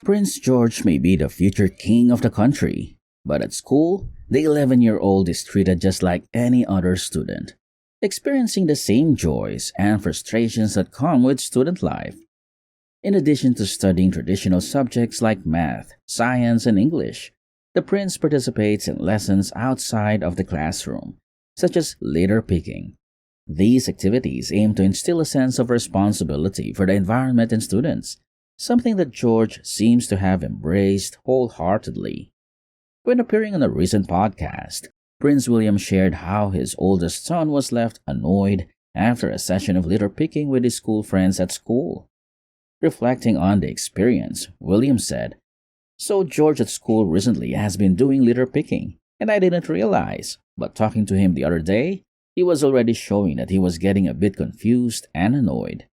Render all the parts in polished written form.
Prince George may be the future king of the country, but at school, the 11-year-old is treated just like any other student, experiencing the same joys and frustrations that come with student life. In addition to studying traditional subjects like math, science, and English, the prince participates in lessons outside of the classroom, such as litter picking. These activities aim to instill a sense of responsibility for the environment in students, something that George seems to have embraced wholeheartedly. When appearing on a recent podcast, Prince William shared how his oldest son was left annoyed after a session of litter picking with his school friends at school. Reflecting on the experience, William said, "So George at school recently has been doing litter picking, and I didn't realize, but talking to him the other day, he was already showing that he was getting a bit confused and annoyed."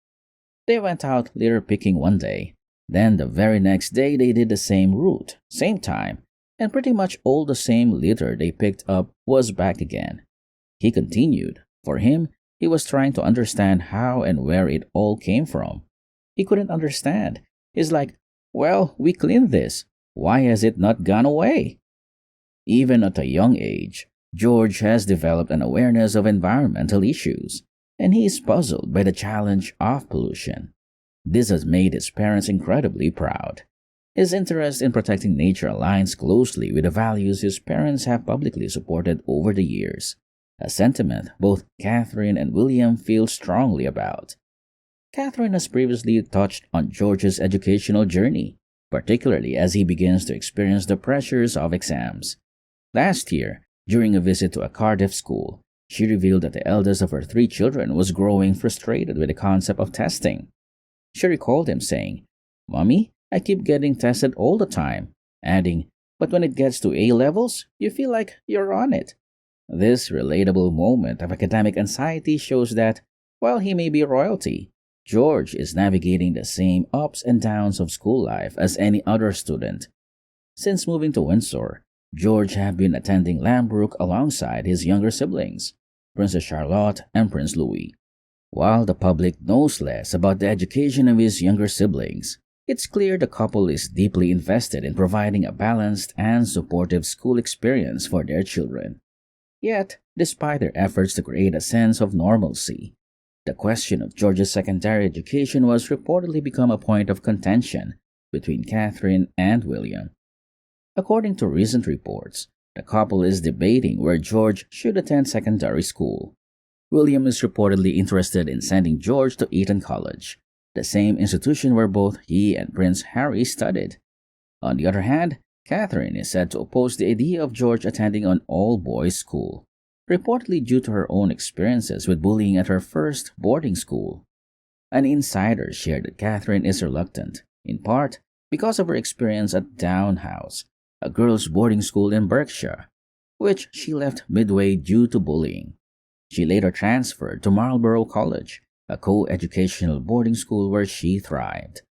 They went out litter picking one day. Then the very next day they did the same route, same time, and pretty much all the same litter they picked up was back again. He continued. For him, he was trying to understand how and where it all came from. He couldn't understand. He's like, "Well, we cleaned this. Why has it not gone away?" Even at a young age, George has developed an awareness of environmental issues, and he is puzzled by the challenge of pollution. This has made his parents incredibly proud. His interest in protecting nature aligns closely with the values his parents have publicly supported over the years, a sentiment both Catherine and William feel strongly about. Catherine has previously touched on George's educational journey, particularly as he begins to experience the pressures of exams. Last year, during a visit to a Cardiff school, she revealed that the eldest of her three children was growing frustrated with the concept of testing. She recalled him saying, "Mommy, I keep getting tested all the time," adding, "But when it gets to A levels, you feel like you're on it." This relatable moment of academic anxiety shows that, while he may be royalty, George is navigating the same ups and downs of school life as any other student. Since moving to Windsor, George has been attending Lambrook alongside his younger siblings, Princess Charlotte and Prince Louis. While the public knows less about the education of his younger siblings, it's clear the couple is deeply invested in providing a balanced and supportive school experience for their children. Yet, despite their efforts to create a sense of normalcy, the question of George's secondary education was reportedly become a point of contention between Catherine and William. According to recent reports, the couple is debating where George should attend secondary school. William is reportedly interested in sending George to Eton College, the same institution where both he and Prince Harry studied. On the other hand, Catherine is said to oppose the idea of George attending an all-boys school, reportedly due to her own experiences with bullying at her first boarding school. An insider shared that Catherine is reluctant, in part because of her experience at Down House, a girls' boarding school in Berkshire, which she left midway due to bullying. She later transferred to Marlborough College, a co-educational boarding school where she thrived.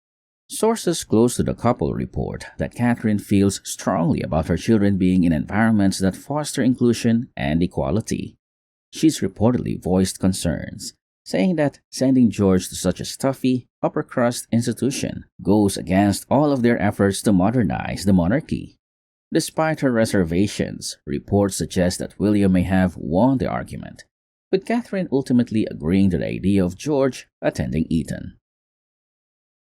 Sources close to the couple report that Catherine feels strongly about her children being in environments that foster inclusion and equality. She's reportedly voiced concerns, saying that sending George to such a stuffy, upper-crust institution goes against all of their efforts to modernize the monarchy. Despite her reservations, reports suggest that William may have won the argument, with Catherine ultimately agreeing to the idea of George attending Eton.